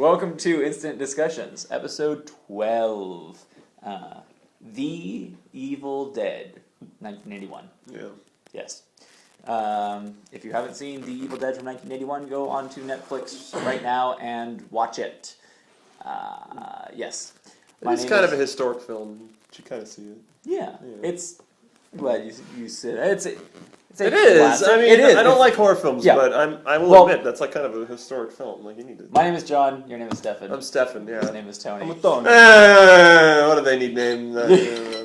Welcome to Instant Discussions, episode 12. The Evil Dead, 1981. Yeah. Yes. If you haven't seen The Evil Dead from 1981, go on to Netflix right now and watch it. Yes. It's kind of a historic film. You should kind of see it. Yeah. It's... Glad you said it. It is. I mean, it is. I don't like horror films, but I will admit that's like kind of a historic film. Like you need to. My name is John. Your name is Steffan. I'm Steffan. Yeah. His name is Tony. I'm a Tony. What do they need named?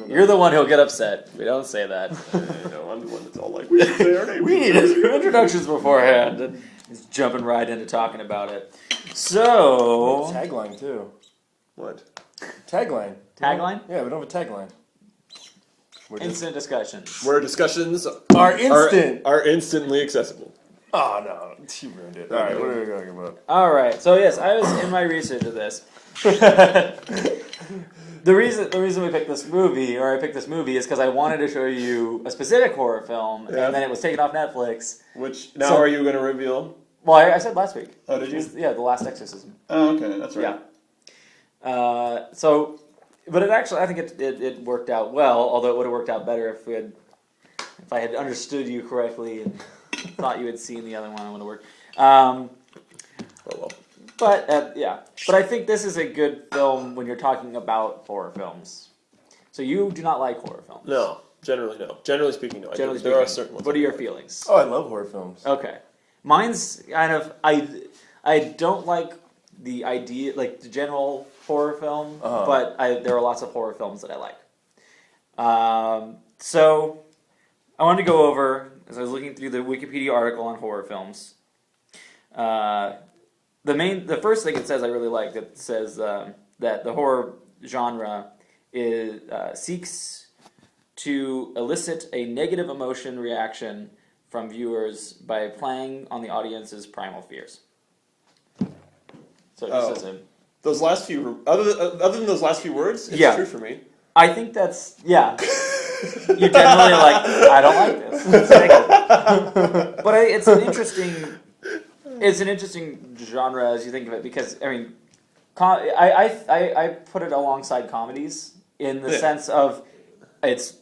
You're the one who'll get upset. We don't say that. I'm the one that's all like, we should say our name. We need introductions beforehand. And he's jumping right into talking about it. So... Tagline, too. What? Tagline. Tagline? Yeah, we don't have a tagline. Instant discussions. Where discussions are instant. Are instantly accessible. Oh, no. You ruined it. All right, what are we talking about? All right. So, yes, I was in my research of this. The reason we picked this movie, or I picked this movie, is because I wanted to show you a specific horror film, and then it was taken off Netflix. Which, now are you going to reveal? Well, I said last week. Oh, did you? Yeah, The Last Exorcism. Oh, okay, that's right. Yeah. But it actually, I think it worked out well, although it would have worked out better if I had understood you correctly and thought you had seen the other one. It would have worked. Oh, well. But, yeah. But I think this is a good film when you're talking about horror films. So you do not like horror films? No. Generally, no. Generally speaking, no. There are certain ones. What are your feelings? Oh, I love horror films. Okay. Mine's kind of... I don't like the idea, like the general horror film, but there are lots of horror films that I like. So I wanted to go over, as I was looking through the Wikipedia article on horror films, the first thing it says I really like, that says that the horror genre seeks to elicit a negative emotion reaction from viewers by playing on the audience's primal fears. So it just says those last few, other than those last few words, it's true for me. I think that's, You're generally like, I don't like this. It's negative. But it's an interesting genre as you think of it, because, I mean, I put it alongside comedies in the sense of it's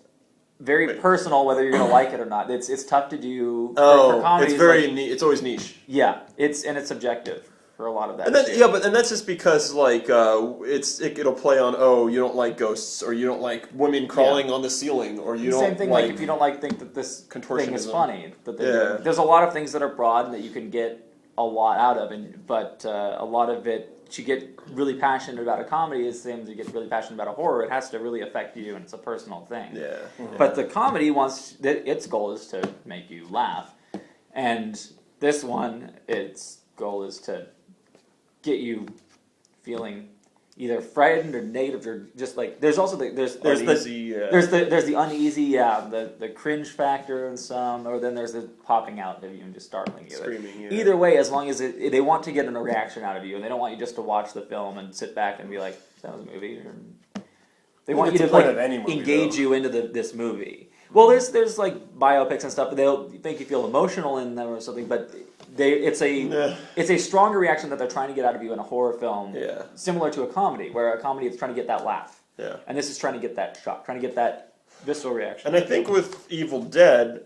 very personal whether you're going to like it or not. It's tough to do for comedies. It's always niche. Yeah, it's subjective. For a lot of that, and that's just because it'll play on you don't like ghosts, or you don't like women crawling on the ceiling, or you don't same thing like if you don't think that this thing is funny. There's a lot of things that are broad and that you can get a lot out of, but a lot of it, to get really passionate about a comedy is the same as you get really passionate about a horror. It has to really affect you, and it's a personal thing. Yeah. But the comedy its goal is to make you laugh, and this one, its goal is to get you feeling either frightened or negative, or just like there's also there's uneasy, the uneasy, the cringe factor in some, or then there's the popping out of you and just startling you. Screaming, Either way, as long as they want to get a reaction out of you, and they don't want you just to watch the film and sit back and be like, that was a movie. Or, they want you to engage you into this movie. Well, there's like biopics and stuff, but they'll make you feel emotional in them or something, but it's a stronger reaction that they're trying to get out of you in a horror film, similar to a comedy, where a comedy is trying to get that laugh, and this is trying to get that shock, trying to get that visceral reaction. And I think with The Evil Dead,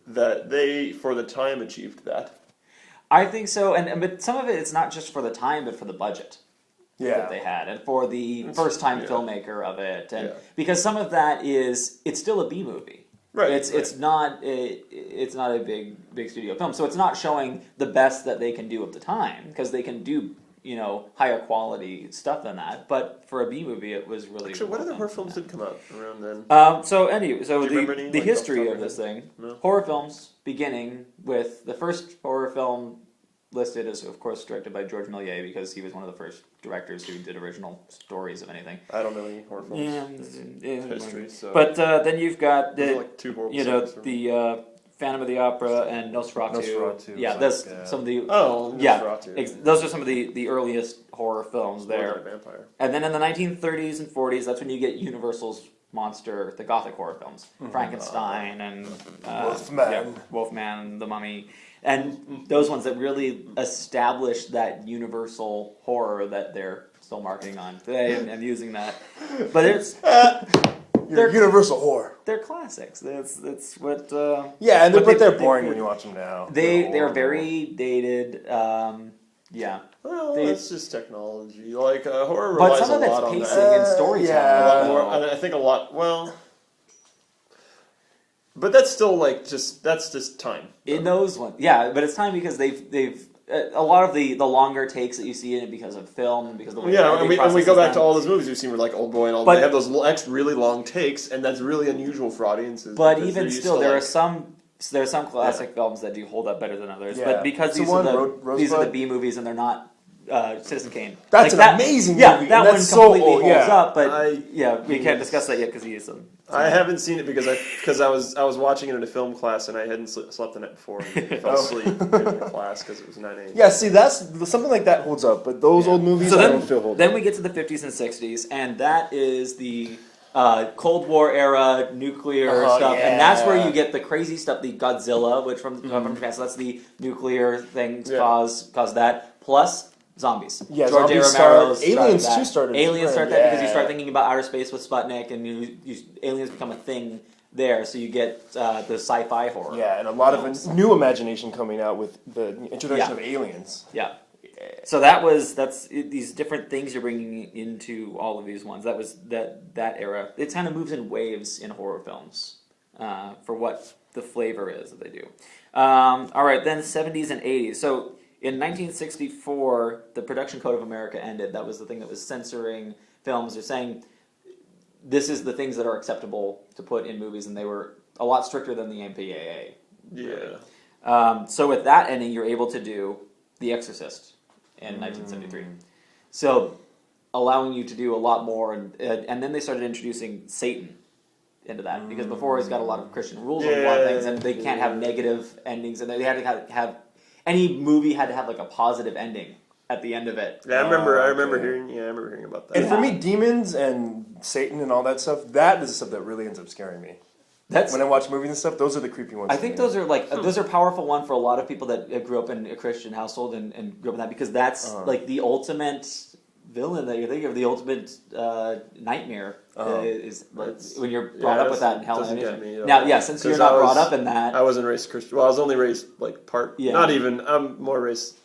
that they, for the time, achieved that. I think so, but some of it's not just for the time, but for the budget that they had, and for the first-time filmmaker of it, and because some of that it's still a B movie. Right, it's not a big studio film, so it's not showing the best that they can do at the time, because they can do higher quality stuff than that. But for a B movie, it was really. Actually, what other horror films did come out around then? The history of this thing, horror films beginning with the first horror film listed is, of course, directed by George Méliès, because he was one of the first directors who did original stories of anything. I don't know any horror films history. So. But then you've got two horror the Phantom of the Opera and Nosferatu. Yeah, those some of the Nosferatu. Those are some of the earliest horror films there. Like a vampire. And then in the 1930s and 40s, that's when you get Universal's monster, the Gothic horror films, Frankenstein and Wolfman, Wolfman, The Mummy. And those ones that really establish that universal horror that they're still marketing on today and using that. But They're universal horror. They're classics. That's what. Yeah, but they're boring when you watch them now. They're very dated. Yeah. Well, that's just technology. Like horror but relies some of a it's lot on pacing that. and storytelling. Yeah. A lot more. And I think a lot. Well. But that's still that's just time. In those ones, yeah, but it's time because they've a lot of the longer takes that you see in it because of film and because of the way and we go back to all those movies we've seen where like Old Boy and all. They have those really long takes, and that's really unusual for audiences. But even still, there are some classic films that do hold up better than others. Yeah. But because these are the B movies and they're not Citizen Kane. That's an amazing movie. Yeah, that one completely holds up. But we can't discuss that yet because he is them. I haven't seen it because I was watching it in a film class and I hadn't slept the night before and fell asleep in the class because it was 9 a.m. Yeah, see, that's something like that holds up, but those old movies I don't feel hold up. Then we get to the 50s and 60s, and that is the Cold War era nuclear stuff, and that's where you get the crazy stuff, the Godzilla, which from Japan, so that's the nuclear things cause that, plus zombies. Yeah, George zombies Romero's Aliens too started. Aliens start that because you start thinking about outer space with Sputnik, and aliens become a thing there. So you get the sci-fi horror. Yeah, and a lot of new imagination coming out with the introduction of aliens. Yeah. So that's these different things you're bringing into all of these ones. That was that era. It kind of moves in waves in horror films for what the flavor is that they do. All right, then 70s and 80s. So in 1964, the Production Code of America ended. That was the thing that was censoring films. They're saying this is the things that are acceptable to put in movies, and they were a lot stricter than the MPAA. Yeah. So with that ending, you're able to do The Exorcist in 1973. So allowing you to do a lot more, and then they started introducing Satan into that, because before he's got a lot of Christian rules on a lot of things, and they can't have negative endings, and they had to have any movie had to have like a positive ending at the end of it. Yeah, I remember hearing about that. And for me, demons and Satan and all that stuff, that is the stuff that really ends up scaring me. When I watch movies and stuff, those are the creepy ones. I think those are those are powerful one for a lot of people that grew up in a Christian household and grew up in that, because that's like the ultimate villain that you're thinking of, the ultimate nightmare is when you're brought up with that in hell. Now, since you're not brought up in that, I wasn't raised Christian. Well, I was only raised like part. Yeah. Not even. I'm more raised.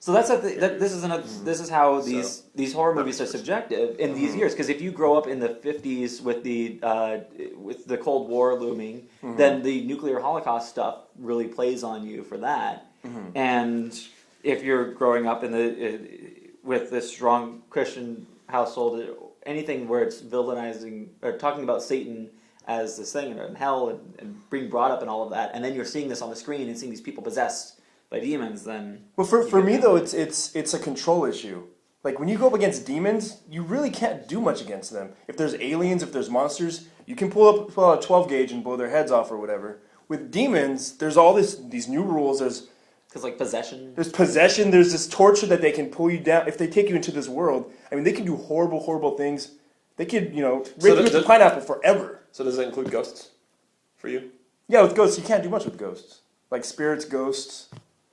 So that's this is how these horror movies are subjective in these years, because if you grow up in the 50s with the Cold War looming, then the nuclear holocaust stuff really plays on you for that, and if you're growing up with this strong Christian household, anything where it's villainizing or talking about Satan as this thing and hell and being brought up and all of that, and then you're seeing this on the screen and seeing these people possessed by demons, then... Well, for me, though, it's a control issue. Like, when you go up against demons, you really can't do much against them. If there's aliens, if there's monsters, you can pull out a 12 gauge and blow their heads off or whatever. With demons, there's all these new rules. Because, like, possession? There's possession. There's this torture that they can pull you down. If they take you into this world, I mean, they can do horrible, horrible things. They could, rape you with a pineapple forever. So does that include ghosts for you? Yeah, with ghosts, you can't do much with ghosts. Like spirits, ghosts...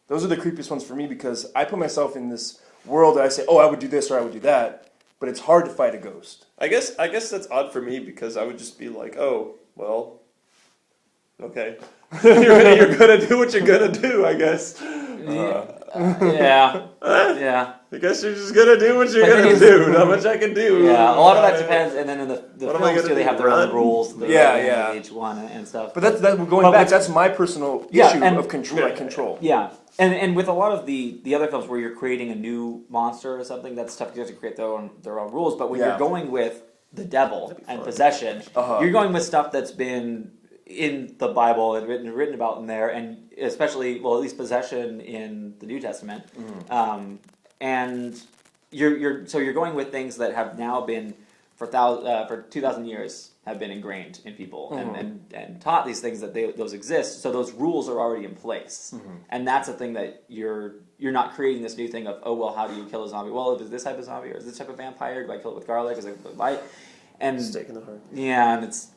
Those are the creepiest ones for me, because I put myself in this world that I say, oh, I would do this or I would do that, but it's hard to fight a ghost. I guess that's odd for me, because I would just be like, oh, well, okay. you're gonna do what you're gonna do, I guess. Yeah. I guess you're just gonna do what you're gonna do. Not much I can do. Yeah, a lot of that depends, and then in the films too, they have their own rules. Each one and stuff. But that's going back. That's my personal issue of control. Control. Yeah. And with a lot of the other films where you're creating a new monster or something, that's tough to create their own rules. But when you're going with the devil and possession, you're going with stuff that's been in the Bible and written about in there, and especially, at least possession in the New Testament. And you're going with things that have now been for 2,000 years have been ingrained in people and taught these things that those exist. So those rules are already in place, and that's a thing that you're not creating this new thing of, oh well, how do you kill a zombie? Well, is this type of zombie or is this type of vampire? Do I kill it with garlic? Is it with light? And steak in the heart. Yeah, and it's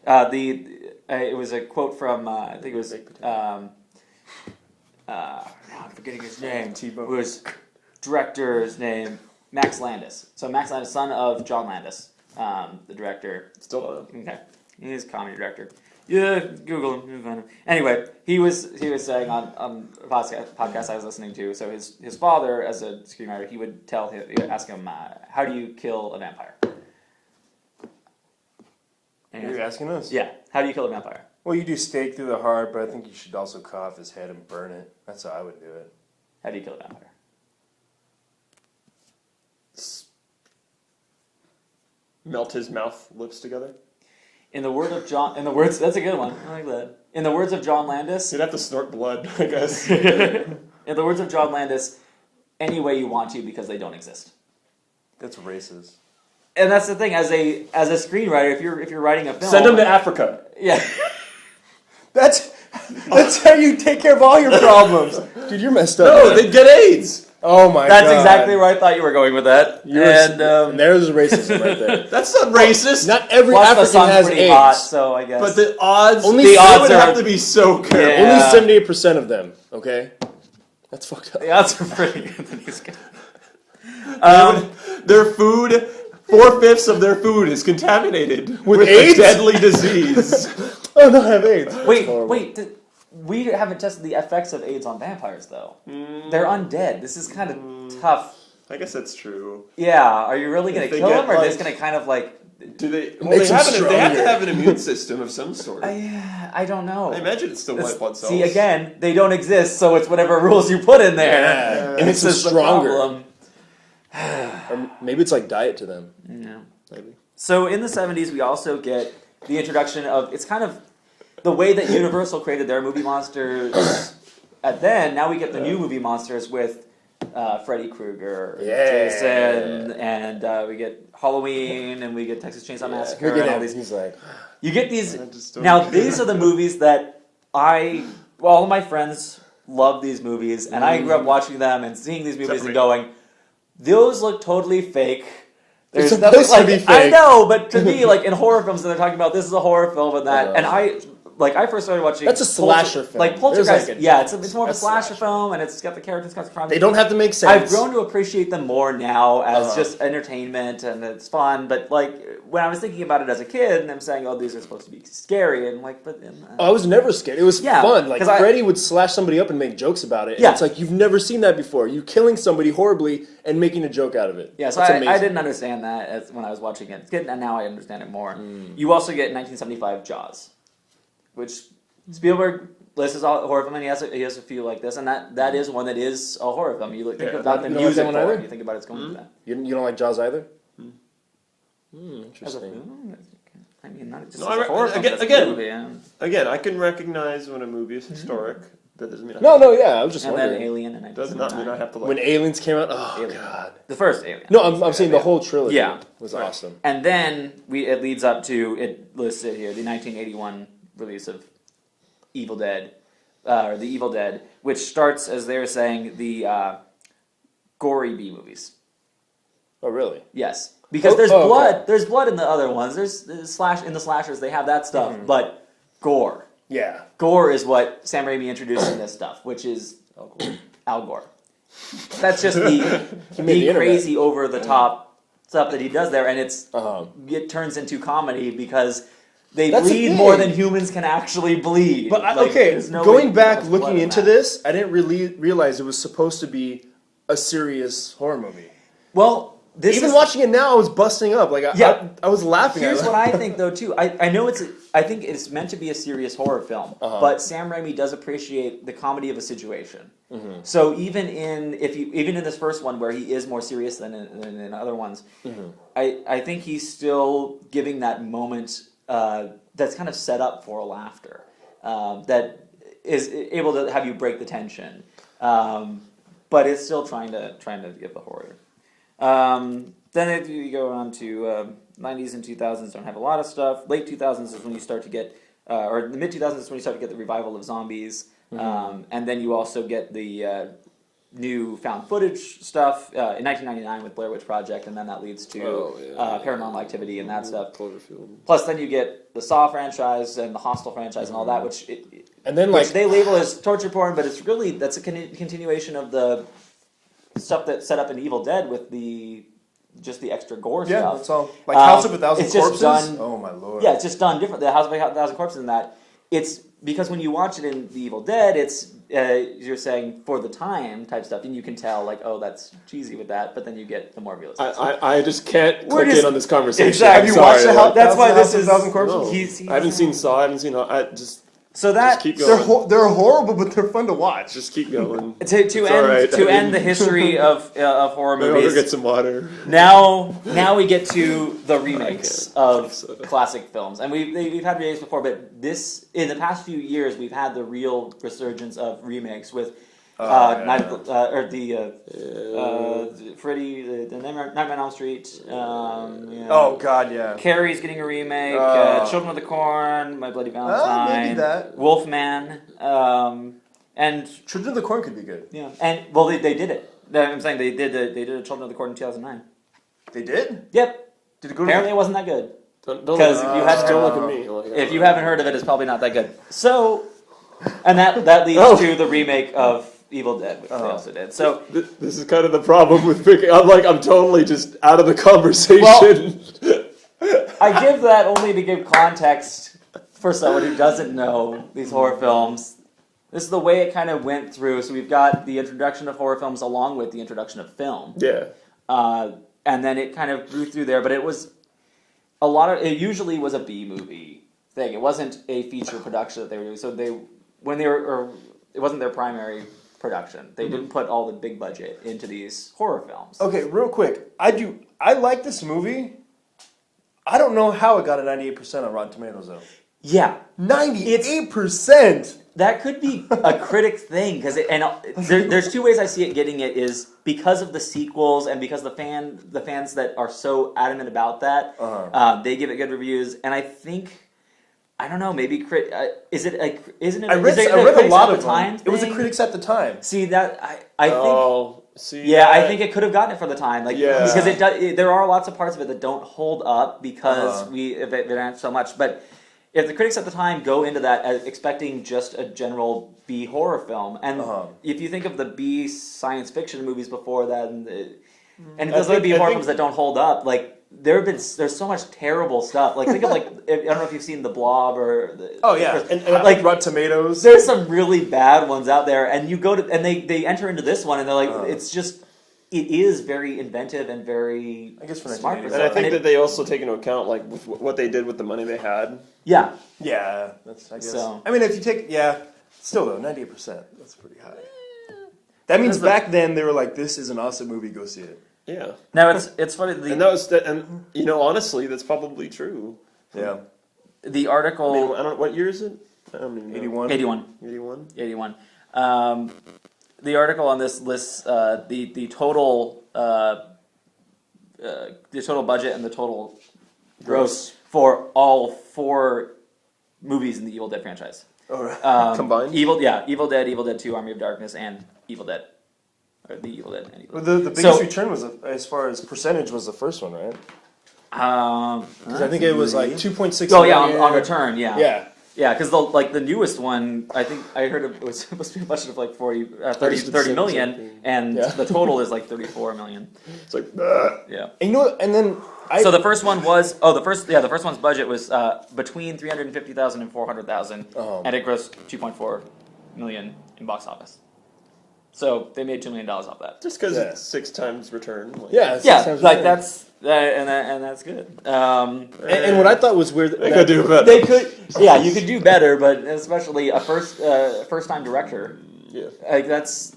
it was a quote from I think it was now I'm forgetting his name. T-Bone. Was director's name Max Landis. So Max Landis, son of John Landis, the director. Still don't know. Okay, he's a comedy director. Yeah, Google him. You'll find him. Anyway, he was saying on a podcast I was listening to. So his father, as a screenwriter, he would ask him, how do you kill a vampire? And You're asking us? yeah, how do you kill a vampire? Well, you do stake through the heart, but I think you should also cut off his head and burn it. That's how I would do it. How do you kill a vampire? Melt his mouth lips together. That's a good one. I like that. In the words of John Landis, You'd have to snort blood, I guess. in the words of John Landis, any way you want to because they don't exist. That's racist. And that's the thing, as a screenwriter, if you're writing a film, Send him to Africa. yeah. That's how you take care of all your problems. Dude, you're messed up. No, they'd get AIDS. Oh my god. That's exactly where I thought you were going with that. And there's racism right there. That's not racist. Not every Plus, the African sun's has pretty AIDS. hot, so I guess. But the odds, Only they the odds would are- have to be so careful. Yeah. Only 78% of them, okay? That's fucked up. the odds are pretty good. Their food, 4/5 of their food is contaminated With with AIDS? a deadly disease. Oh no, I have AIDS. Wait. We haven't tested the effects of AIDS on vampires, though. They're undead. This is kind of tough. I guess that's true. Yeah, are you really going If to they kill get, them, or are they like- just going to kind of like... Do they? Well, Makes they have, them they have to stronger. have an immune system of some sort. I don't know. I imagine it's still white blood cells. See, again, they don't exist, so it's whatever rules you put in there. Yeah, and it makes them This is the stronger. problem. Or maybe it's like diet to them. Yeah. Maybe. So in the 70s, we also get the introduction of, it's kind of the way that Universal created their movie monsters then. Now we get the new movie monsters with Freddy Krueger, Jason, and we get Halloween, and we get Texas Chainsaw Massacre, Look at and all him. these. He's like, You get these. I just don't Now care. these are the movies that all of my friends love these movies, and I grew up watching them and seeing these movies and going, those look totally fake. It's There's supposed nothing to like be I fake. know, but to me, like in horror films, they're talking about this is a horror film and that, and I first started watching. That's a slasher film. Like There's Poltergeist, like a- yeah, it's more of a a slasher slasher. film, and it's got the characters, got the crime. they don't have to make sense. I've grown to appreciate them more now as just entertainment and it's fun. But like when I was thinking about it as a kid, and I'm saying, "Oh, these are supposed to be scary," and like, but Oh, I was never scared. It was Yeah, fun. Like 'cause I- Freddy would slash somebody up and make jokes about it. And Yeah. it's like you've never seen that before. You killing somebody horribly and making a joke out of it. yeah, so That's I amazing. didn't understand that when I was watching it, and now I understand it more. You also get 1975 Jaws, which Spielberg lists as a horror film, and he has a few like this, and that is one that is a horror film. You think about the You don't like music that one for it, either? you think about it's going to that. You don't like Jaws either? As a Interesting. film, I mean, not just No, as a horror film, but as a again- movie, yeah. Again, I can recognize when a movie is historic. That doesn't mean No, yeah, I was just And then wondering. Alien in does not mean I 1979. have to like. When Aliens came out, oh Alien. god. The first Alien. No, I'm saying the whole trilogy Yeah. was Right. awesome. And then it leads up to, it listed here, the 1981 release of Evil Dead, or The Evil Dead, which starts, as they were saying, the gory B movies. Oh, really? Yes. Because there's okay. blood. There's blood in the other ones. There's in the slashers, they have that stuff. But gore. Yeah. Gore is what Sam Raimi introduced in this stuff, which is Al Gore. That's just He the made the internet. crazy over the top stuff that he does there, and Uh-huh. it turns into comedy because they That's the bleed thing. more than humans can actually bleed. But Like, okay, there's no going way back that's blood looking in into that. this, I didn't really realize it was supposed to be a serious horror movie. Well, this Even is, watching it now, I was busting up. Like Yeah. I was laughing. Here's what I think, though, too. I know I think it's meant to be a serious horror film, but Sam Raimi does appreciate the comedy of a situation. So even in this first one, where he is more serious than in other ones, I think he's still giving that moment that's kind of set up for laughter, that is able to have you break the tension, but it's still trying to give the horror. Then if you go on to 90s and 2000s, don't have a lot of stuff. Late 2000s is when you start to get, or the mid 2000s is when you start to get the revival of zombies, and then you also get the new found footage stuff in 1999 with Blair Witch Project, and then that leads to Paranormal Activity and that stuff. Cloverfield. Plus, then you get the Saw franchise and the Hostel franchise and all that, which And then which they label as torture porn, but it's really that's a continuation of the stuff that's set up in Evil Dead with the extra gore stuff. Yeah, that's all. Like House of a Thousand it's just Corpses. Done, oh my lord. Yeah, it's just done different. The House of a Thousand Corpses in that it's because when you watch it in the Evil Dead, it's you're saying for the time type stuff, and you can tell like, oh, that's cheesy with that, but then you get the more realistic. I just can't click in on this conversation. Exactly. Have you watched the House? That's why this is is Thousand Corpses. No. I haven't seen Saw. I haven't seen. I just. So that just keep going. They're horrible, but they're fun to watch. Just keep going. to end the history of horror Maybe movies. I'll get some water. Now we get to the remakes of classic films, and we've had remakes before, but this in the past few years we've had the real resurgence of remakes with Freddy, the Nightmare on Elm Street. Oh God, yeah. Carrie's getting a remake. Children of the Corn, My Bloody Valentine, maybe that. Wolfman, and Children of the Corn could be good. yeah, and well they did it. I'm saying they did a Children of the Corn in 2009. They did? Yep. Did it go? Apparently, it wasn't that good. Because don't look at me. Like, If you haven't heard of it, it's probably not that good. So, and that leads to the remake of Evil Dead, which they also did. So this is kind of the problem with picking. I'm totally just out of the conversation. I give that only to give context for someone who doesn't know these horror films. This is the way it kind of went through. So we've got the introduction of horror films along with the introduction of film. Yeah. And then it kind of grew through there, but it was it usually was a B movie thing. It wasn't a feature production that they were doing. So it wasn't their primary production. They didn't put all the big budget into these horror films. Okay, real quick. I like this movie. I don't know how it got a 98% on Rotten Tomatoes though. Yeah. 98%! That could be a critic thing, because there's two ways I see it getting it is because of the sequels and because the fans that are so adamant about that, they give it good reviews, and I think I don't know, maybe isn't it? I read a lot of them. It was the critics at the time. See that I think. Oh, see. Yeah, that? I think it could have gotten it for the time, because there are lots of parts of it that don't hold up because it aren't so much, but. If the critics at the time go into that as expecting just a general B horror film, and if you think of the B science fiction movies before that, and there's other B horror films that don't hold up, like there's so much terrible stuff. Like think of I don't know if you've seen The Blob or and like Rotten Tomatoes. There's some really bad ones out there, and you go to and they enter into this one, and they're like it's just. It is very inventive and very smart. And I think that they also take into account like with what they did with the money they had. Yeah. Yeah, that's I guess. So. I mean, if you take still though 98%, that's pretty high. That means back then they were like, "This is an awesome movie. Go see it." Yeah. Now it's funny. And honestly, that's probably true. Yeah. The article. I mean, I don't. What year is it? I don't even know. 81. 81. The article on this lists the total budget and the total gross for all 4 movies in the Evil Dead franchise. All right. Combined? Evil Dead, Evil Dead 2, Army of Darkness, and Evil Dead. Or the Evil Dead and Evil Dead. Well, the biggest return was, as far as percentage, was the first one, right? Because I think it was like 2.6 Oh, yeah, on return, yeah. Yeah. Yeah, because the newest one, I think I heard it was supposed to be a budget of like 30 million, and the total is like 34 million. It's like, yeah. And and then so the first one was the first one's budget was between 350,000 and 400,000, and it grossed 2.4 million in box office. So they made $2 million off that. Just because it's 6 times return. Like, that's. And that's good. And what I thought was weird, they could do better. They could, you could do better, but especially a first time director. Yeah, like that's.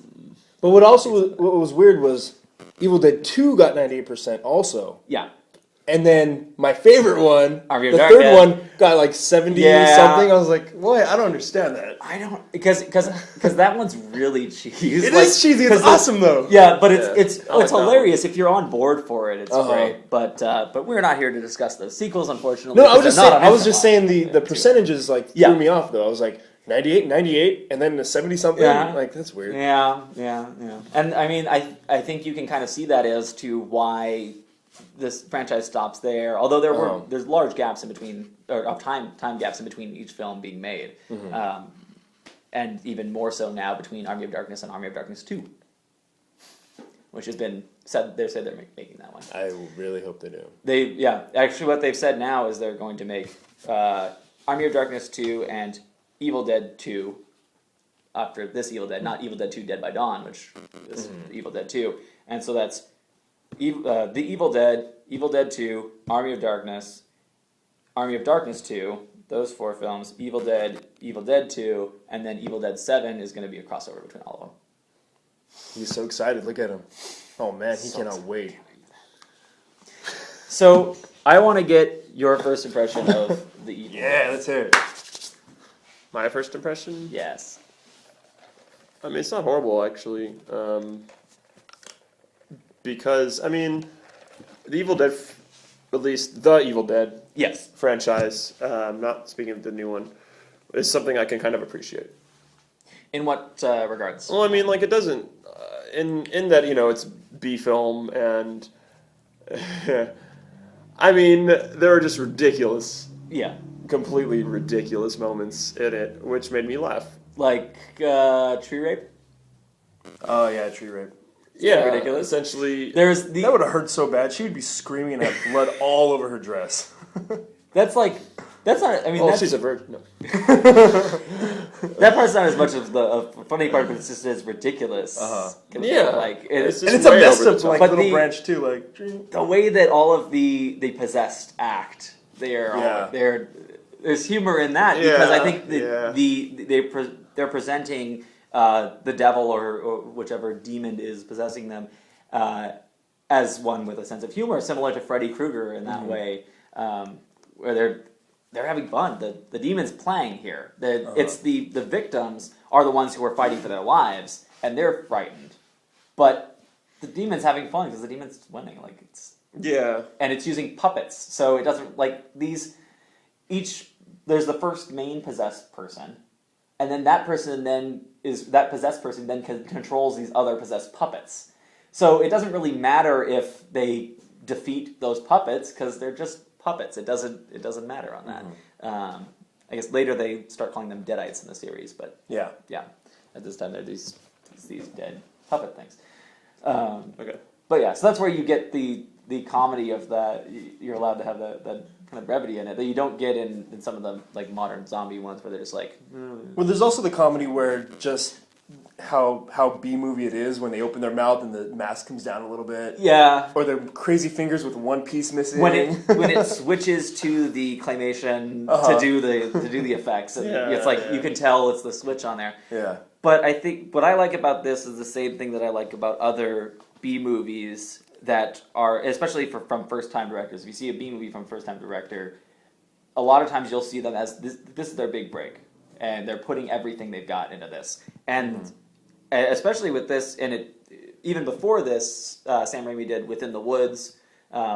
But what was weird was Evil Dead 2 got 98% also. Yeah. And then my favorite one, the Dark third Dead. one, got like 70 something. I was like, boy, I don't understand that. I don't because that one's really cheesy. It is cheesy. It's awesome though. Yeah, but it's hilarious if you're on board for it. It's great. But we're not here to discuss the sequels, unfortunately. No, I was just saying the percentages threw me off though. I was like 98, and then the 70 something. Yeah. Like that's weird. Yeah. And I mean, I think you can kind of see that as to why this franchise stops there. Although there's large gaps in between, or time gaps in between each film being made. and even more so now between Army of Darkness and Army of Darkness 2, which has been said. They said they're making that one. I really hope they do. Actually, what they've said now is they're going to make Army of Darkness 2 and Evil Dead 2 after this Evil Dead, not Evil Dead 2 Dead by Dawn, which is Evil Dead 2. And so that's The Evil Dead, Evil Dead 2, Army of Darkness 2, those 4 films, Evil Dead 2, and then Evil Dead 7 is going to be a crossover between all of them. He's so excited. Look at him. Oh, man, he cannot wait. So, I want to get your first impression of the Evil Dead. Let's hear it. My first impression? Yes. I mean, it's not horrible, actually. Because, I mean, the Evil Dead, at least the Evil Dead Yes. franchise, not speaking of the new one, is something I can kind of appreciate. In what regards? Well, I mean, like, it doesn't, in that, you know, it's B-film, and, I mean, there are just ridiculous, completely ridiculous moments in it, which made me laugh. Like tree rape? Oh, yeah, tree rape. Yeah, ridiculous. Essentially. There's That would have hurt so bad. She would be screaming and have blood all over her dress. that's not. I mean, Oh, she's a virgin. No. that part's not as much of the funny part, but it's just as ridiculous. Yeah, like it's And just it's a way mess over the of top. like But little the- branch too, like the way that all of the possessed act, Yeah. there's humor in that because I think Yeah. they're presenting the devil or whichever demon is possessing them as one with a sense of humor, similar to Freddy Krueger in that way, where they're having fun. The demon's playing here. It's the victims are the ones who are fighting for their lives, and they're frightened. But the demon's having fun because the demon's winning. Like and it's using puppets, so it doesn't like these. There's the first main possessed person, and then that possessed person then controls these other possessed puppets. So it doesn't really matter if they defeat those puppets because they're just puppets. It doesn't matter on that. I guess later they start calling them Deadites in the series, but yeah. at this time they're these dead puppet things. Okay. But yeah, so that's where you get the comedy of that. You're allowed to have the kind of brevity in it that you don't get in some of the like modern zombie ones where they're just like. Well, there's also the comedy where just how B-movie it is when they open their mouth and the mask comes down a little bit. Yeah. Or their crazy fingers with one piece missing. When it switches to the claymation to do the effects, and it's like you can tell it's the switch on there. Yeah. But I think what I like about this is the same thing that I like about other B movies that are, especially from first time directors. If you see a B movie from a first time director, a lot of times you'll see them as this is their big break, and they're putting everything they've got into this. And especially with this, and even before this, Sam Raimi did Within the Woods,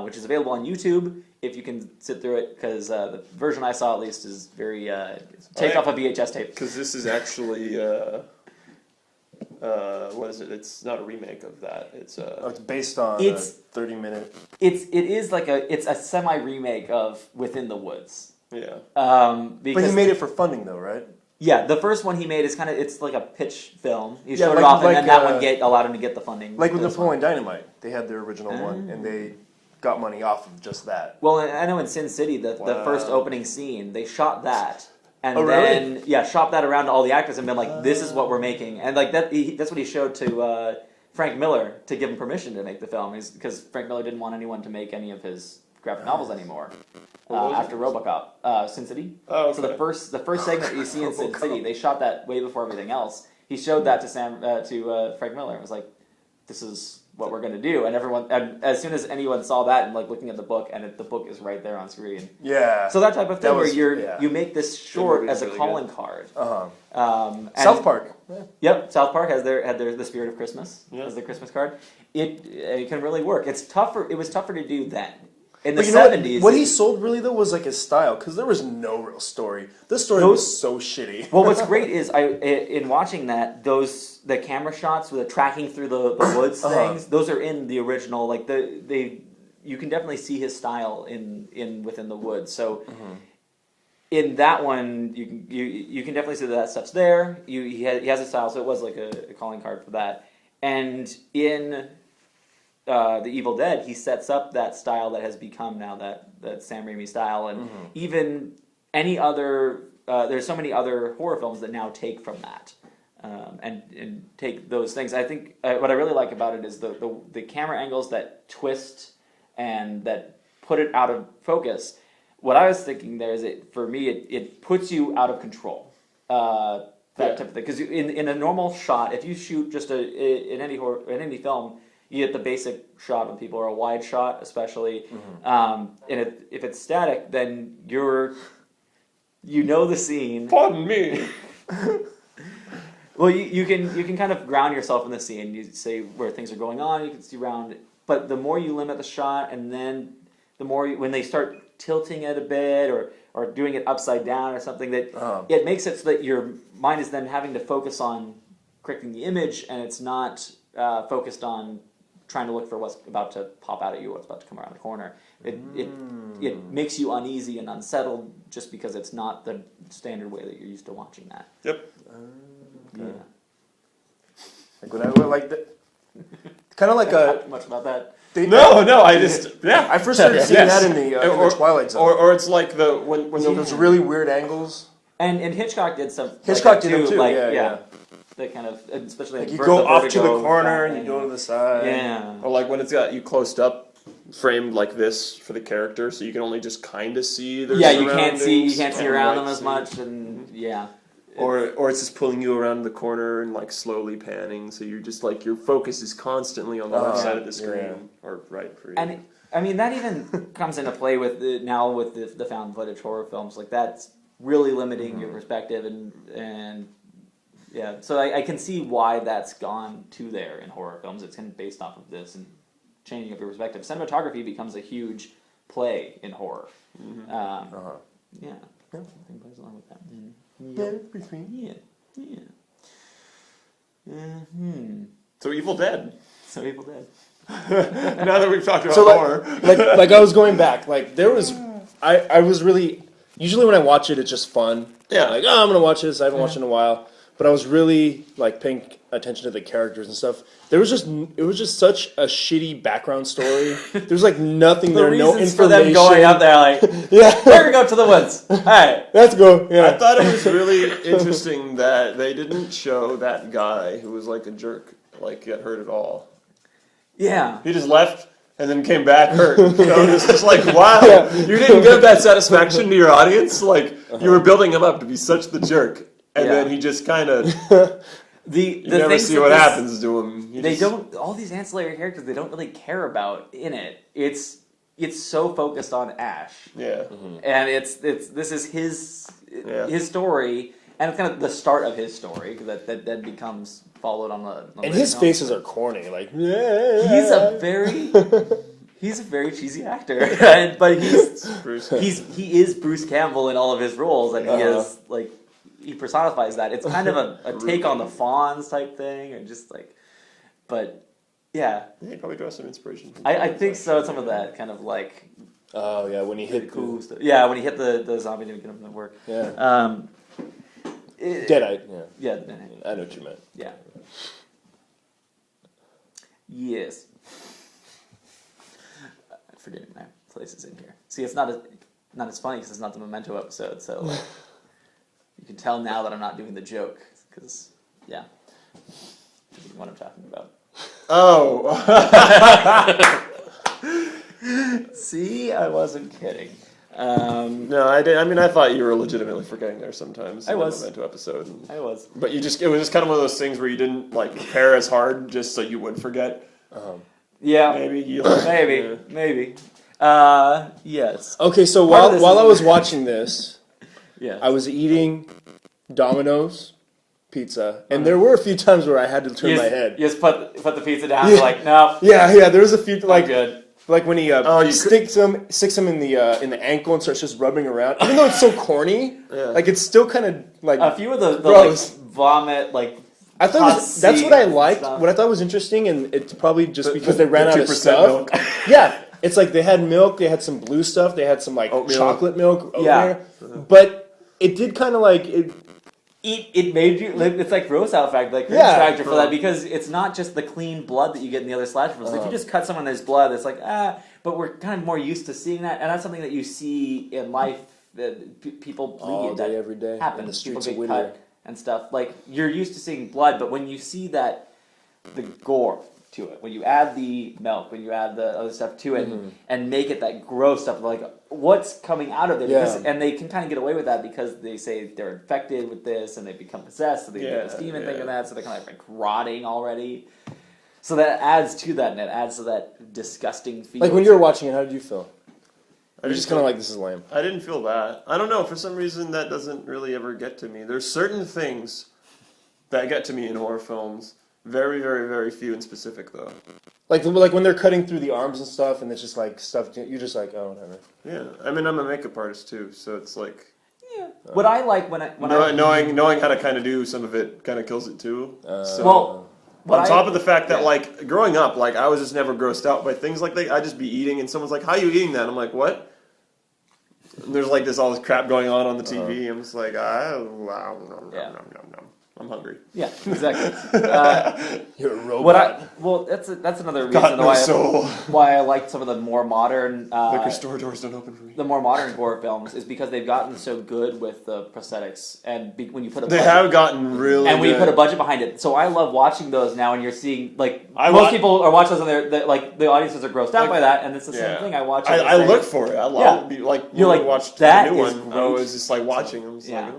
which is available on YouTube if you can sit through it, because the version I saw at least is very take off a VHS tape. Because this is actually what is it? It's not a remake of that. It's It's based on a 30-minute. It's a semi remake of Within the Woods. yeah. But Because he made it for funding, though, right? yeah, the first one he made is it's like a pitch film. He Yeah, showed it like- off, and like, then that one allowed him to get the funding. Like with for this one. Napoleon Dynamite, they had their original one, and they got money off of just that. Well, I know in Sin City, the first opening scene, they shot that. And Oh, then, shop that around to all the actors and been like, this is what we're making. And like that's what he showed to Frank Miller to give him permission to make the film, because Frank Miller didn't want anyone to make any of his graphic novels anymore after RoboCop. Sin City. Oh, okay. So the first segment that you see in Sin City, they shot that way before everything else. He showed that to Frank Miller and was like, this is what we're going to do. And as soon as anyone saw that and like looking at the book, and the book is right there on screen. Yeah. So that type of thing was- where you make this short movie's as a really calling card. Uh-huh. And- South Park. Yeah. Yep, South Park had the Spirit of Christmas as the Christmas card. It can really work. It's tougher. It was tougher to do then. In the But you know 70s. what he sold really though was like his style, because there was no real story. This story was so shitty. Well, what's great is in watching that, the camera shots with the tracking through the woods things, those are in the original. Like you can definitely see his style in Within the Woods. So in that one, you can definitely see that stuff's there. He has a style, so it was like a calling card for that. And in The Evil Dead, he sets up that style that has become now that Sam Raimi style, and even any other. There's so many other horror films that now take from that, and take those things. I think what I really like about it is the camera angles that twist and that put it out of focus. What I was thinking there is, for me, it puts you out of control. That type of thing, because in a normal shot, if you shoot just in any film, you get the basic shot when people are a wide shot, especially, and if it's static, then you know the scene. Pardon me. Well, you can kind of ground yourself in the scene. You say where things are going on. You can see around it. But the more you limit the shot, and then the more when they start tilting it a bit or doing it upside down or something, that it makes it so that your mind is then having to focus on correcting the image, and it's not focused on trying to look for what's about to pop out at you, what's about to come around the corner. It makes you uneasy and unsettled just because it's not the standard way that you're used to watching that. Yep. Yeah. Like when I like the, kind of like a much about that. No, I just I first started seeing that in the Twilight Zone. Or it's like when those really weird angles. And Hitchcock did some. Hitchcock did them too. Like, yeah. That kind of, especially like you go off to the corner and you go to the side. Yeah. Or like when it's got you closed up, framed like this for the character, so you can only just kind of see their surroundings. You can't see around them as much, and Or it's just pulling you around the corner and like slowly panning, so you're just like your focus is constantly on the left side of the screen or right for you. And I mean that even comes into play with the found footage horror films. Like that's really limiting your perspective and yeah. So I can see why that's gone to there in horror films. It's kind of based off of this and changing up your perspective. Cinematography becomes a huge play in horror. Yeah. Something plays along with that. Yeah. So Evil Dead. Now that we've talked about horror, like I was going back. Like there was, I was really usually when I watch it, it's just fun. Yeah. Like I'm gonna watch this. I haven't watched it in a while, but I was really like paying attention to the characters and stuff. It was just such a shitty background story. There's like nothing there, no information. For them going out there like, yeah, we're gonna go to the woods. All right, let's go. Yeah. I thought it was really interesting that they didn't show that guy who was like a jerk, like get hurt at all. Yeah, he just left and then came back hurt. It's just like, wow, you didn't give that satisfaction to your audience. Like you were building him up to be such the jerk, and then he just kind of. You never see what happens to him. Don't. All these ancillary characters, they don't really care about in it. It's so focused on Ash. Yeah. And this is his story, and it's kind of the start of his story because that becomes followed on the. And his faces are corny. Like he's a very cheesy actor, but he is Bruce Campbell in all of his roles, and he is like. He personifies that. It's kind of a take on the Fawns type thing, and just like, but yeah. He probably draws some inspiration. I think so. Some of that kind of like. Oh yeah, when he hit cool stuff. Yeah, when he hit the zombie didn't get him to work. Yeah. Deadite. Yeah. Yeah. I know what you meant. Yeah. Yes. I'm forgetting my places in here. See, it's not as funny because it's not the Memento episode, so. Like, you can tell now that I'm not doing the joke, because, yeah. This is what I'm talking about. Oh. See? I wasn't kidding. No, I did. I mean, I thought you were legitimately forgetting there sometimes. I was. The Memento episode. I was. But it was just kind of one of those things where you didn't, like, prepare as hard just so you would forget. Yeah. Maybe. Maybe. Yes. Okay, so while I was watching this... Yeah, I was eating Domino's pizza, and there were a few times where I had to turn my head. You just put the pizza down. You're like, no. Yeah. There was a few good. Like when he sticks him in the ankle and starts just rubbing around. Even though it's so corny, like it's still kind of like a few of the like, vomit like. I thought that's what I liked. What I thought was interesting, and it's probably just because they ran out of stuff. Yeah, It's like they had milk, they had some blue stuff, they had some like Oat milk. chocolate milk over Yeah. there. But it did kind of like It made you. It's like gross out factor, like cringe Yeah. factor for that because it's not just the clean blood that you get in the other slasher films. If you just cut someone there's blood, it's like but we're kind of more used to seeing that, and that's something that you see in life that people bleed all day, that every day in happens. the streets People of get Whittier. cut and stuff. Like you're used to seeing blood, but when you see that the gore to it, when you add the milk, when you add the other stuff to it, and make it that gross stuff, like what's coming out of it, because, and they can kind of get away with that because they say they're infected with this and they become possessed, so they get this demon thing and that, so they're kind of like rotting already. So that adds to that, and it adds to that disgusting feel. like when you were watching it, how did you feel? I You're just kind of like, this is lame. I didn't feel that. I don't know. For some reason, that doesn't really ever get to me. There's certain things that get to me in horror films. Very, very, very few in specific, though. Like when they're cutting through the arms and stuff, and it's just like stuff. You're just like, oh, whatever. Yeah, I mean, I'm a makeup artist too, so it's like what I like when knowing how to kind of do some of it kind of kills it too. So, well, on top of the fact that like growing up, like I was just never grossed out by things like that. I'd just be eating, and someone's like, "How are you eating that?" I'm like, "What?" And there's like all this crap going on the TV. I'm just like, wow, nom. I'm hungry. Yeah, exactly. You're a robot. That's another reason Got no soul. why I liked some of the more modern Liquor store doors don't open for me. the more modern horror films is because they've gotten so good with the prosthetics and when you put a They budget, have gotten really and when you good. put a budget behind it. So I love watching those now, and you're seeing like I most wa- people are watching those and they're like the audiences are grossed out by that, and it's the same thing. I watch it. I look for it. I love like You're when like, we watched that the new is one. I great. was just like watching. I was Yeah. like,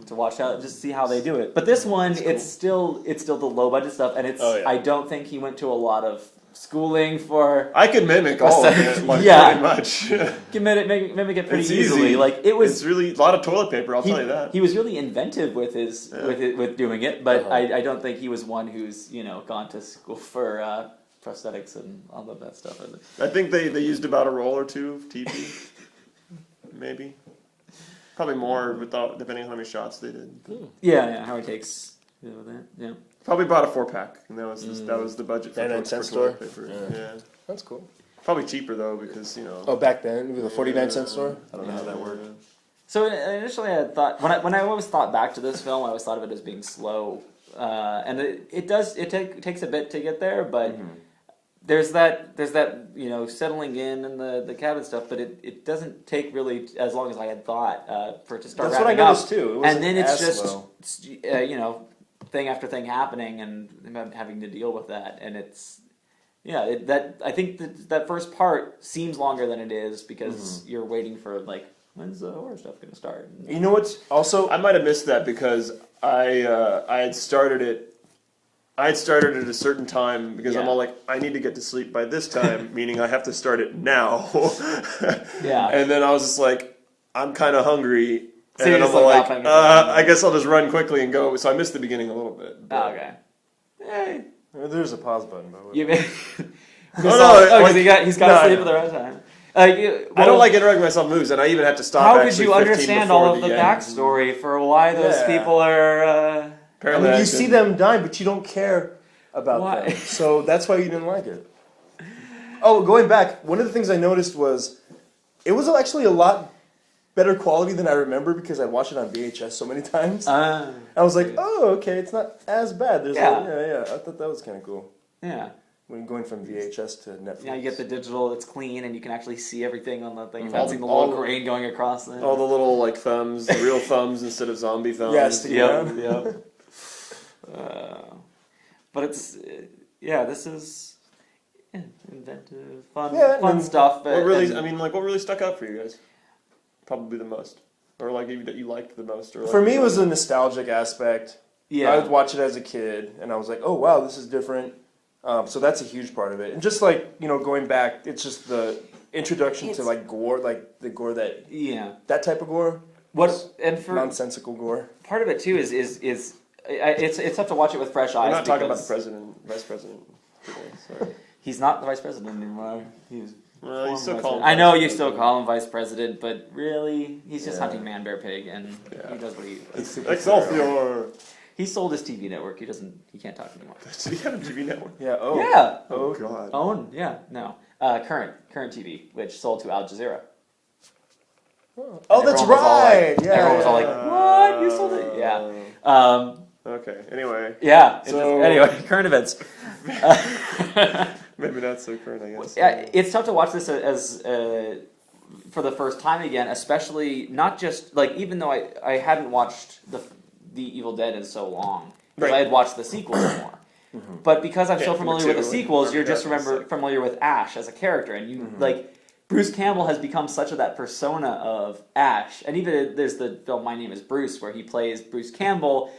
to watch out, just see how they do it. But this one, it's still the low budget stuff, and it's I don't think he went to a lot of schooling for. I could mimic all of it, like pretty much. Can mimic it pretty It's easily. easy. Like it was. It's really a lot of toilet paper. I'll tell you that. He was really inventive with his with doing it, but I don't think he was one who's gone to school for prosthetics and all of that stuff. I think they used about a roll or two of TP, maybe. Probably more, depending on how many shots they did. Yeah, how it takes. Yeah. Probably bought a 4-pack, and that was the budget for 99-cent toilet store? paper. Yeah. That's cool. Probably cheaper though because Oh, back then with a 49-cent store. I don't know how that worked. So initially, I had thought when I always thought back to this film, I always thought of it as being slow, and it takes a bit to get there, but. There's that settling in the cabin stuff, but it doesn't take really as long as I had thought for it to start. That's what I wrapping up. noticed too. And then it's just thing after thing happening and having to deal with that, and it's I think that first part seems longer than it is because you're waiting for like when's the horror stuff going to start. You know what's also I might have missed that because I had started it. I had started at a certain time because I'm all like, I need to get to sleep by this time, meaning I have to start it now. And then I was just like, I'm kind of hungry. So and then you're I'm just like, I guess I'll just run quickly and go. So I missed the beginning a little bit. Oh, okay. there's a pause button, but You he's got to sleep at the right time. I don't like interrupting myself moves, and I even had to stop. How could you understand all of the backstory for why those people are? I mean, you see them die, but you don't care about Why? them. So that's why you didn't like it. Oh, going back, one of the things I noticed was it was actually a lot better quality than I remember because I watched it on VHS so many times. I was like, oh, okay, it's not as bad. There's I thought that was kind of cool. Yeah. When going from VHS to Netflix. Yeah, you get the digital, it's clean, and you can actually see everything on the thing. Fancy the little grain going across it. All the little like thumbs, real thumbs instead of zombie thumbs. Yes, Yep. But it's this is inventive, fun stuff. What really stuck out for you guys? Probably the most, or like that you liked the most, or like for me, it was the nostalgic aspect. Yeah, I would watch it as a kid, and I was like, "Oh wow, this is different." So that's a huge part of it, and just like going back, it's just the introduction to like gore, like the gore that type of gore. Nonsensical gore. Part of it too is it's tough to watch it with fresh eyes. We're not talking about the vice president today. Sorry. He's not the vice president anymore. You still call him. I know you still call him vice president, but really, he's just hunting man, bear, pig, and he does what he. Excelsior. He sold his TV network. He can't talk anymore. Did he have a TV network? Yeah. Oh. Yeah. Oh God. Own. Yeah. No. Current TV, which sold to Al Jazeera. Oh, that's Everyone was all right. like, everyone was all like, "What? You sold it?" Yeah. Okay. Anyway. Yeah. So- Anyway, current events. Maybe not so current, I guess. Yeah, it's tough to watch this as for the first time again, especially not just like even though I hadn't watched the Evil Dead in so long because I had watched the sequels more. But because I'm so familiar with the sequels, you're just familiar with Ash as a character, and you like Bruce Campbell has become such of that persona of Ash, and even there's the film My Name Is Bruce where he plays Bruce Campbell,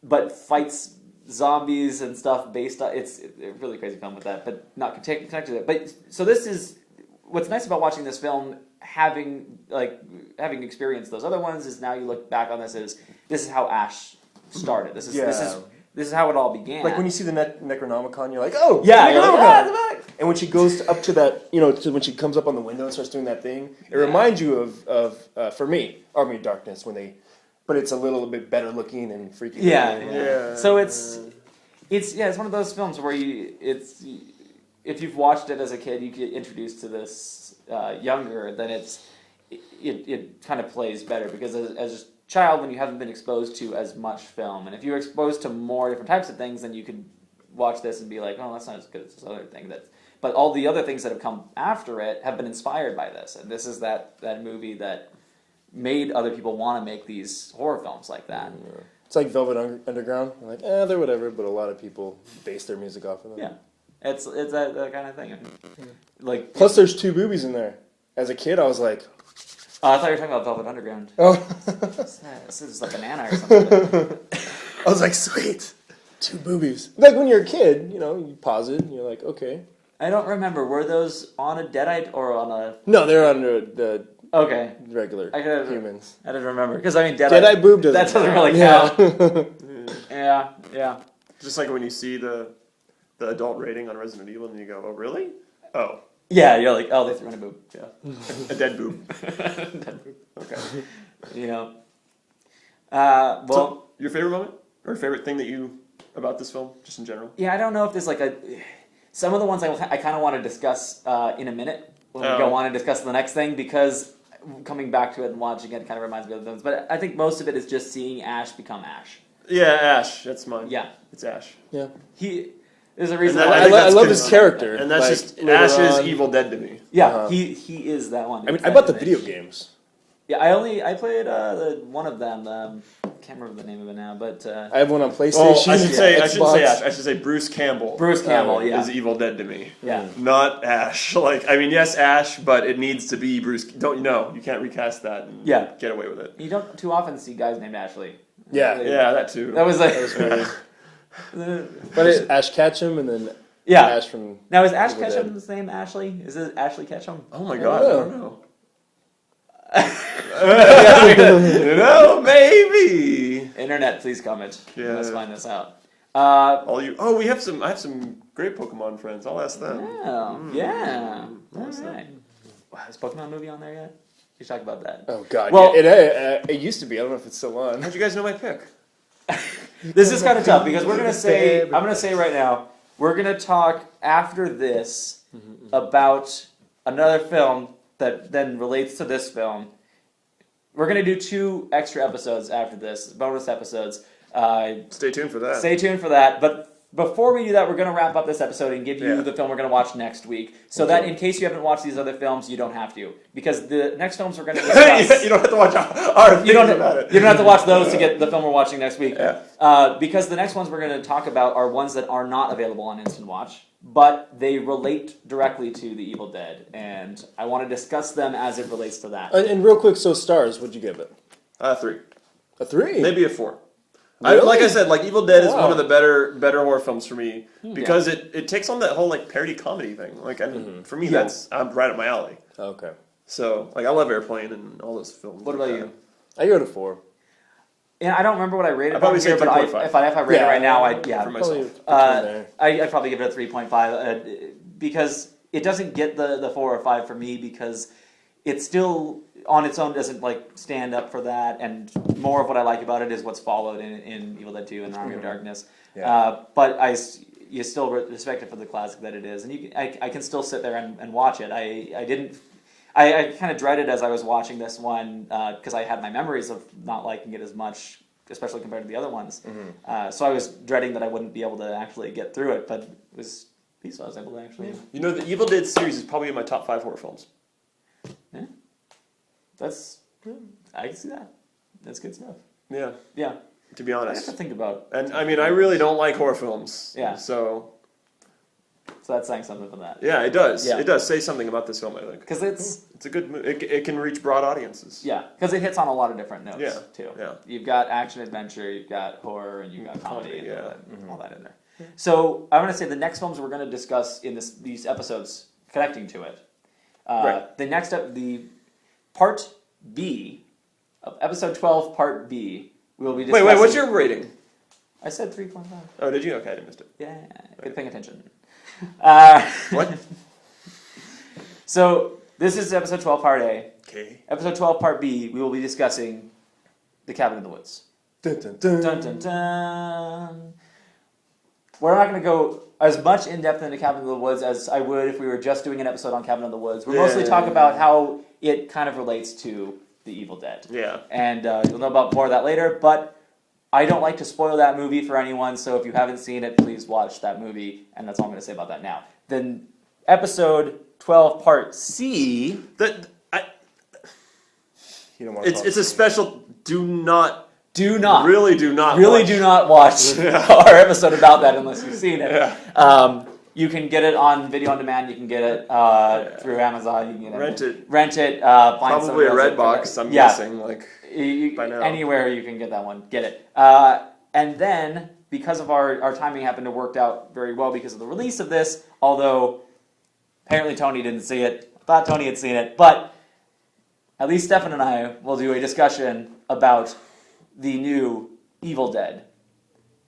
but fights zombies and stuff based on it's a really crazy film with that, but not connected to it. But so this is what's nice about watching this film, having experienced those other ones, is now you look back on this as this is how Ash started. This is how it all began. Like when you see the Necronomicon, you're like, oh, yeah, Necronomicon! And when she goes up to that, when she comes up on the window and starts doing that thing, it reminds you of for me, Army of Darkness but it's a little bit better looking and freaky. Yeah. So it's one of those films where if you've watched it as a kid, you get introduced to this younger, then it kind of plays better because as a child, when you haven't been exposed to as much film, and if you're exposed to more different types of things, then you could watch this and be like, oh, that's not as good as this other thing. But all the other things that have come after it have been inspired by this, and this is that movie that made other people want to make these horror films like that. Yeah. It's like Velvet Underground. Like, they're whatever, but a lot of people base their music off of them. Yeah, it's that kind of thing. Like, plus, there's 2 boobies in there. As a kid, I was like, I thought you were talking about Velvet Underground. oh, This is a banana or something. I was like, sweet, 2 boobies. Like when you're a kid, you pause it and you're like, okay. I don't remember. Were those on a Deadite or on a? No, they're under the regular humans. I didn't remember because I mean Deadite boob doesn't. That doesn't really count. Yeah. Just like when you see the adult rating on Resident Evil and you go, oh really? Oh. Yeah, you're like, oh, they threw in a boob. Yeah. A dead boob. Dead boob. Okay. Well, so, your favorite moment or favorite thing about this film, just in general? Yeah, I don't know if there's like some of the ones I kind of want to discuss in a minute when we go on and discuss the next thing, because coming back to it and watching it kind of reminds me of those. But I think most of it is just seeing Ash become Ash. Yeah, Ash. That's mine. Yeah, it's Ash. Yeah, there's a reason. I love his character, and that's just Ash is Evil Dead to me. Yeah, he is that one. I mean, I bought the video games. Yeah, I played one of them. Can't remember the name of it now, but I have one on PlayStation. I shouldn't say Ash. I should say Bruce Campbell. Bruce Campbell, is Evil Dead to me. Yeah, not Ash. Yes, Ash, but it needs to be Bruce. You can't recast that and get away with it. You don't too often see guys named Ashley. Yeah, that too. That was weird. But it's Ash Ketchum and then Ash from. Now is Ash Ketchum the same Ashley? Is it Ashley Ketchum? Oh my god, I don't know. Maybe. Internet, please comment. Yeah. Let's find this out. I have some great Pokemon friends. I'll ask them. Yeah. All right. Wow, is Pokemon movie on there yet? You should talk about that. Oh god. Well, it used to be. I don't know if it's still on. How'd you guys know my pick? This is kind of tough because we're gonna say. I'm gonna say right now. We're gonna talk after this about another film that then relates to this film. We're going to do 2 extra episodes after this, bonus episodes. Stay tuned for that. But before we do that, we're going to wrap up this episode and give you the film we're going to watch next week. So that in case you haven't watched these other films, you don't have to. Because the next films we're going to discuss... You don't have to watch our things about it. You don't have to watch those to get the film we're watching next week. Yeah. Because the next ones we're going to talk about are ones that are not available on Instant Watch, but they relate directly to The Evil Dead. And I want to discuss them as it relates to that. And real quick, so stars, what'd you give it? 3. A 3? Maybe a 4. Really? Like I said, Evil Dead is one of the better horror films for me because it takes on that whole parody comedy thing. For me, that's right up my alley. Okay. So I love Airplane and all those films. What about you? I go to 4. And I don't remember what I rated. I'd probably say 3.5. If I rate it right now, for myself. I'd probably give it a 3.5 because it doesn't get the 4 or 5 for me because it still on its own doesn't stand up for that, and more of what I like about it is what's followed in Evil Dead 2 and Army of Darkness. Yeah. But you still respect it for the classic that it is, and I can still sit there and watch it. I kind of dreaded as I was watching this one because I had my memories of not liking it as much, especially compared to the other ones. So I was dreading that I wouldn't be able to actually get through it, but it was peaceful. I was able to actually. You know, the Evil Dead series is probably in my top 5 horror films. Yeah, I can see that. That's good stuff. Yeah. Yeah. To be I have honest. to think about. And I mean, I really don't like horror films. Yeah. So that's saying something from that. yeah, it does. Yeah. It does say something about this film, I think. Because it's a good movie. It can reach broad audiences. yeah, because it hits on a lot of different notes Yeah. too. Yeah. You've got action adventure, you've got horror, and you've got comedy, and yeah. all that in there. So I'm going to say the next films we're going to discuss in these episodes connecting to it. Right. The next the part B of episode 12, part B, we will be discussing. Wait, what's your rating? I said 3.5. Oh, did you? Okay, I missed it. Yeah, good paying attention. What? So this is episode 12, part A. Okay. Episode 12, part B, we will be discussing The Cabin in the Woods. Dun, dun, dun. Dun, dun, dun. We're not going to go as much in depth into Cabin in the Woods as I would if we were just doing an episode on Cabin in the Woods. We'll mostly talk about how it kind of relates to The Evil Dead. Yeah. And you'll know about more of that later, but I don't like to spoil that movie for anyone, so if you haven't seen it, please watch that movie, and that's all I'm going to say about that now. Then episode 12, part C. You don't want to It's a special. Really do not watch our episode about that unless you've seen it. Yeah. You can get it on video on demand. You can get it through Amazon. You can get Rent it. Find Probably a Redbox. I'm guessing. Like by now. Anywhere you can get that one. Get it. And then because of our timing happened to work out very well because of the release of this. Although apparently Tony didn't see it. I thought Tony had seen it, but at least Steffan and I will do a discussion about the new Evil Dead,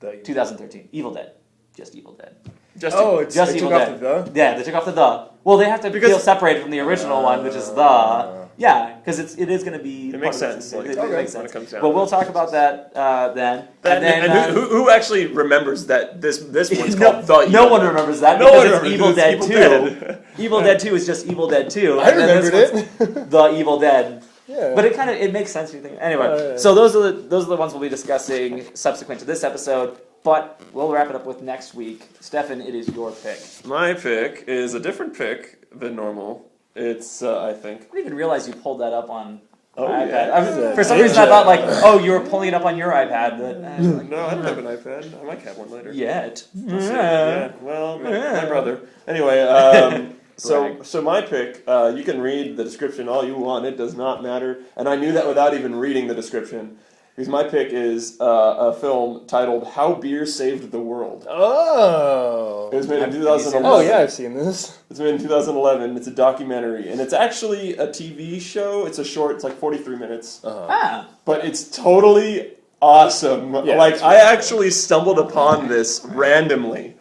2013. Evil Dead. Just Evil Dead. Just Just Evil Dead. Off the the? Yeah, they took off the the. Well, they have to feel separated from the original one, which is the. Yeah, because it is going to be. It makes sense. It makes When it sense. comes down But to we'll it. talk about that then. And who actually remembers that this one's no, called The Evil no one Dead? remembers that No one because it's Evil remembers Dead it's 2. Evil Dead. Evil Dead 2 is just Evil Dead 2. I remembered it. The Evil Dead. Yeah. But it makes sense. You think anyway. So those are the ones we'll be discussing subsequent to this episode. But we'll wrap it up with next week. Steffan, it is your pick. My pick is a different pick than normal. It's I think. I didn't even realize you pulled that up on Oh, my yeah. iPad. For some reason, I thought you were pulling it up on your iPad. But No, I don't have an iPad. I might have one later. Yet. Yeah. Well, my brother. Anyway, so my pick. You can read the description all you want. It does not matter. And I knew that without even reading the description. Because my pick is a film titled "How Beer Saved the World." Oh. It was made in Have you 2011. Oh yeah, I've seen this. It's made in 2011. It's a documentary, and it's actually a TV show. It's a short. It's like 43 minutes, but it's totally awesome. Yeah, like I actually stumbled upon this randomly.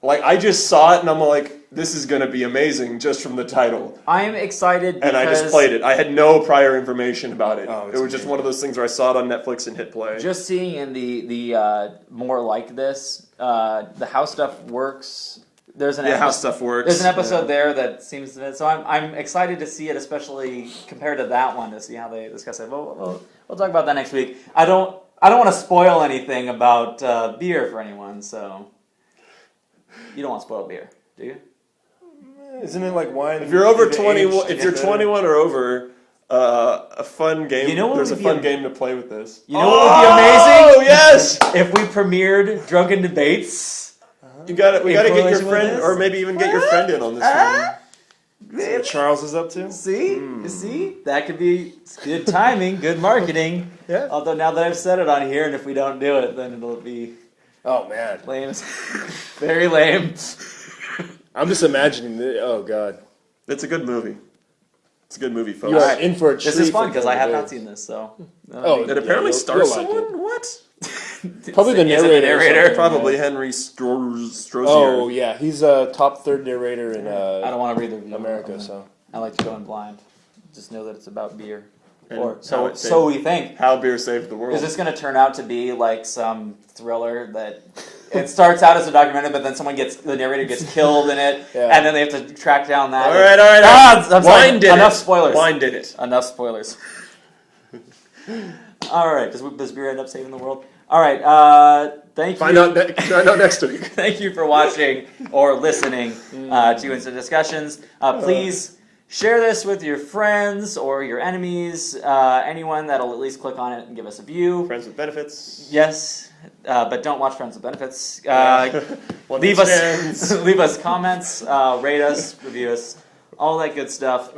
Like I just saw it, and I'm like, "This is going to be amazing," just from the title. I'm excited because And I just played it. I had no prior information about it. Oh, It was just one of those things where I saw it on Netflix and hit play. just seeing in the more like this, the how stuff works. There's an How episode, stuff works. there's an episode there that seems to. So I'm excited to see it, especially compared to that one, to see how they discuss it. We'll talk about that next week. I don't want to spoil anything about beer for anyone, so you don't want spoiled beer, do you? Isn't it like wine? If you're over the 21, age if you're to get 21 or over, a fun game. You know what there's a would be fun game to play with this. You know what would be amazing? Oh yes! If we premiered Drunken Debates. You got it. We got to get your correlation with friend, this? or maybe even get your friend in on this one. See what Charles is up to? See? You see? That could be good timing, good marketing. Yeah. Although now that I've said it on here, and if we don't do it, then it'll be Oh man, lame. Very lame. I'm just imagining. Oh god, It's a good movie. It's a good movie, folks. you are in for a treat. This is fun for because I have Drunken not seen this, so. Oh, It apparently you'll stars like someone. it. What? Probably the Is it narrator. the or narrator? something, Probably yeah. Henry Strozier. Oh yeah, he's a top third narrator in I don't want to read the review. America. So I like to go in blind. Just know that it's about beer. Or how it so we think. How beer saved the world. Is this going to turn out to be like some thriller that it starts out as a documentary, but then the narrator gets killed in it, and then they have to track down that? All right. Wine did enough spoilers. Wine did it. Enough spoilers. All right. Does beer end up saving the world? All right. Thank you. Find out next week. Thank you for watching or listening to Instant Discussions. Please share this with your friends or your enemies, anyone that'll at least click on it and give us a view. Friends with benefits. Yes, but don't watch Friends with Benefits. Leave leave us comments, rate us, review us, all that good stuff.